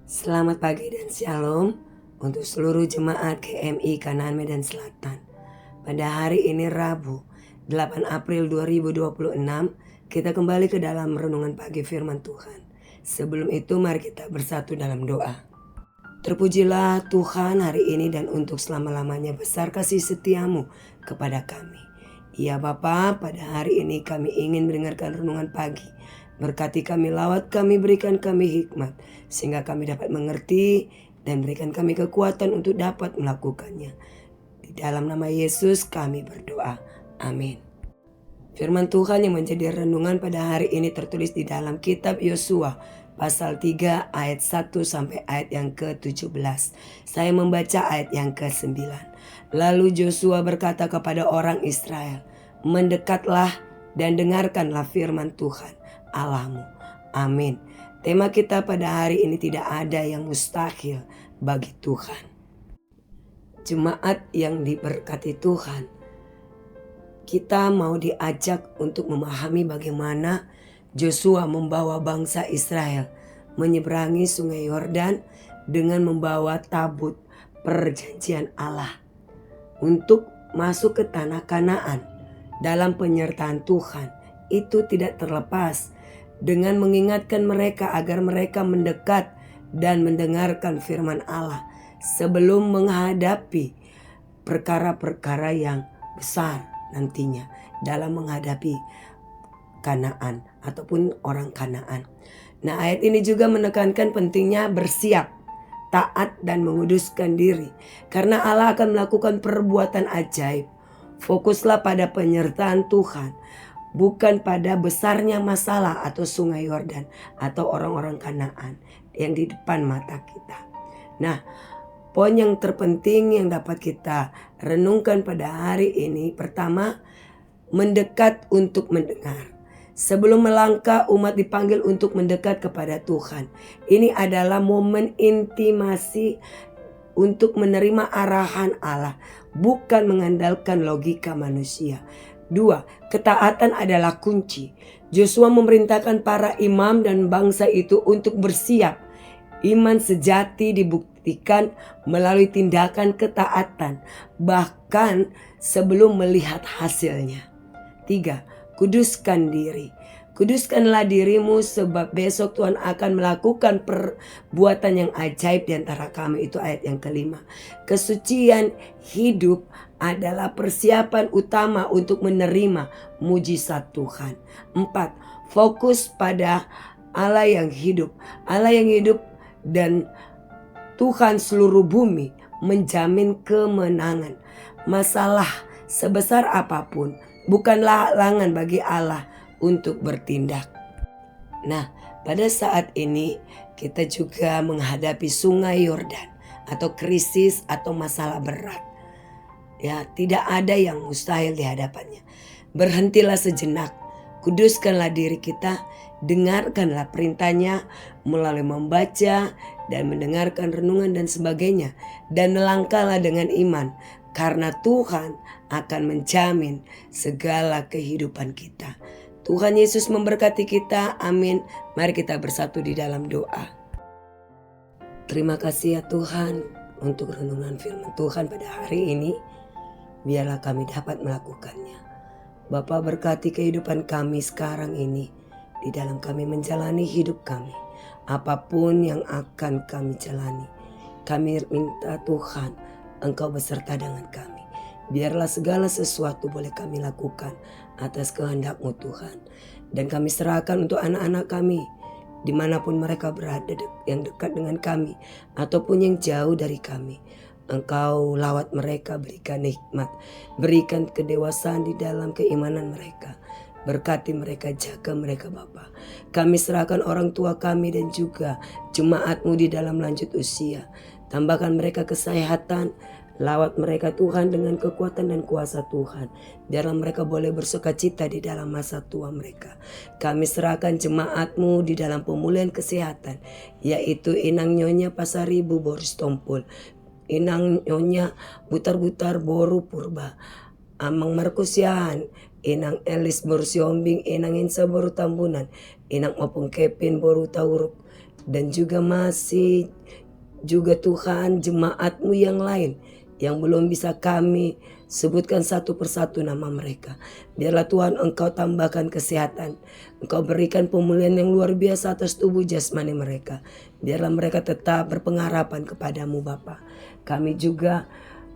Selamat pagi dan shalom untuk seluruh jemaat GMI Kanaan Medan Selatan. Pada hari ini Rabu 8 April 2026 kita kembali ke dalam renungan pagi firman Tuhan. Sebelum itu mari kita bersatu dalam doa. Terpujilah Tuhan hari ini dan untuk selama-lamanya besar kasih setiamu kepada kami. Ya Bapa, pada hari ini kami ingin mendengarkan renungan pagi. Berkati kami, lawat kami, berikan kami hikmat, sehingga kami dapat mengerti dan berikan kami kekuatan untuk dapat melakukannya. Di dalam nama Yesus kami berdoa. Amin. Firman Tuhan yang menjadi renungan pada hari ini tertulis di dalam kitab Yosua pasal 3 ayat 1 sampai ayat yang ke-17. Saya membaca ayat yang ke-9. Lalu Yosua berkata kepada orang Israel, "Mendekatlah dan dengarkanlah firman Tuhan Allahmu." Amin. Tema kita pada hari ini, tidak ada yang mustahil bagi Tuhan. Jemaat yang diberkati Tuhan, kita mau diajak untuk memahami bagaimana Yosua membawa bangsa Israel menyeberangi sungai Yordan dengan membawa tabut perjanjian Allah untuk masuk ke tanah Kanaan dalam penyertaan Tuhan. Itu tidak terlepas dengan mengingatkan mereka agar mereka mendekat dan mendengarkan firman Allah sebelum menghadapi perkara-perkara yang besar nantinya dalam menghadapi Kanaan ataupun orang Kanaan. Nah, ayat ini juga menekankan pentingnya bersiap, taat dan menguduskan diri karena Allah akan melakukan perbuatan ajaib. Fokuslah pada penyertaan Tuhan, bukan pada besarnya masalah atau sungai Yordan atau orang-orang Kanaan yang di depan mata kita. Nah, poin yang terpenting yang dapat kita renungkan pada hari ini, pertama, mendekat untuk mendengar. Sebelum melangkah, umat dipanggil untuk mendekat kepada Tuhan. Ini adalah momen intimasi untuk menerima arahan Allah, bukan mengandalkan logika manusia. 2. Ketaatan adalah kunci. Yosua memerintahkan para imam dan bangsa itu untuk bersiap. Iman sejati dibuktikan melalui tindakan ketaatan, bahkan sebelum melihat hasilnya. 3. Kuduskan diri. Kuduskanlah dirimu sebab besok Tuhan akan melakukan perbuatan yang ajaib di antara kami. Itu ayat yang ke-5. Kesucian hidup adalah persiapan utama untuk menerima mujizat Tuhan. 4. Fokus pada Allah yang hidup. Allah yang hidup dan Tuhan seluruh bumi menjamin kemenangan. Masalah sebesar apapun bukanlah halangan bagi Allah untuk bertindak. Nah, pada saat ini kita juga menghadapi sungai Yordan atau krisis atau masalah berat. Ya, tidak ada yang mustahil di hadapannya. Berhentilah sejenak, kuduskanlah diri kita, dengarkanlah perintahnya melalui membaca dan mendengarkan renungan dan sebagainya. Dan melangkahlah dengan iman, karena Tuhan akan menjamin segala kehidupan kita. Tuhan Yesus memberkati kita, amin. Mari kita bersatu di dalam doa. Terima kasih ya Tuhan untuk renungan firman Tuhan pada hari ini. Biarlah kami dapat melakukannya. Bapa, berkati kehidupan kami sekarang ini, di dalam kami menjalani hidup kami. Apapun yang akan kami jalani, kami minta Tuhan, Engkau beserta dengan kami. Biarlah segala sesuatu boleh kami lakukan atas kehendak-Mu Tuhan. Dan kami serahkan untuk anak-anak kami, dimanapun mereka berada, yang dekat dengan kami ataupun yang jauh dari kami. Engkau lawat mereka, berikan hikmat, berikan kedewasaan di dalam keimanan mereka. Berkati mereka, jaga mereka Bapa. Kami serahkan orang tua kami dan juga jemaat-Mu di dalam lanjut usia. Tambahkan mereka kesehatan, lawat mereka Tuhan dengan kekuatan dan kuasa Tuhan. Biarlah mereka boleh bersukacita di dalam masa tua mereka. Kami serahkan jemaat-Mu di dalam pemulihan kesehatan, yaitu Inang Nyonya Pasaribu Boris Tompul, Inang Nyonya Butar-Butar Boru Purba, Amang Markus Yahan, Inang Elis Boru Siombing, Inang Insa Boru Tambunan, Inang Opung Kepin Boru Tauruk, dan juga masih juga Tuhan jemaat-Mu yang lain yang belum bisa kami sebutkan satu persatu nama mereka. Biarlah Tuhan Engkau tambahkan kesehatan, Engkau berikan pemulihan yang luar biasa atas tubuh jasmani mereka. Biarlah mereka tetap berpengharapan kepadamu Bapa. Kami juga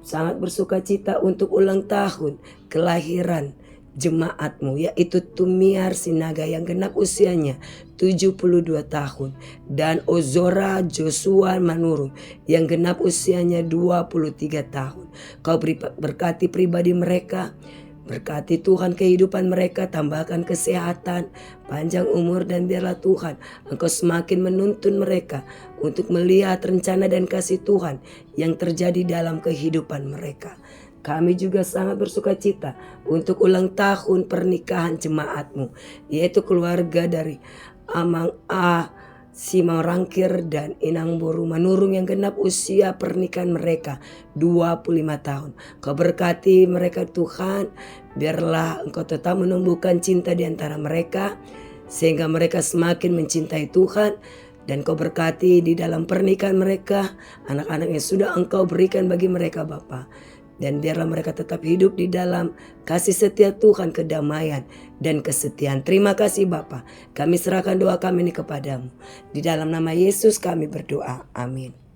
sangat bersuka cita untuk ulang tahun kelahiran jemaat-Mu, yaitu Tumiar Sinaga yang genap usianya 72 tahun, dan Ozora Joshua Manurung yang genap usianya 23 tahun. Kau berkati pribadi mereka, berkati Tuhan kehidupan mereka, tambahkan kesehatan, panjang umur, dan biarlah Tuhan Engkau semakin menuntun mereka untuk melihat rencana dan kasih Tuhan yang terjadi dalam kehidupan mereka. Kami juga sangat bersuka cita untuk ulang tahun pernikahan jemaat-Mu, yaitu keluarga dari Amang A, Simau Rangkir, dan Inang Boru Manurung yang genap usia pernikahan mereka 25 tahun. Kau berkati mereka Tuhan, biarlah Engkau tetap menumbuhkan cinta di antara mereka, sehingga mereka semakin mencintai Tuhan. Dan Kau berkati di dalam pernikahan mereka, anak-anak yang sudah Engkau berikan bagi mereka Bapa. Dan biarlah mereka tetap hidup di dalam kasih setia Tuhan, kedamaian, dan kesetiaan. Terima kasih Bapa. Kami serahkan doa kami ini kepadamu. Di dalam nama Yesus kami berdoa. Amin.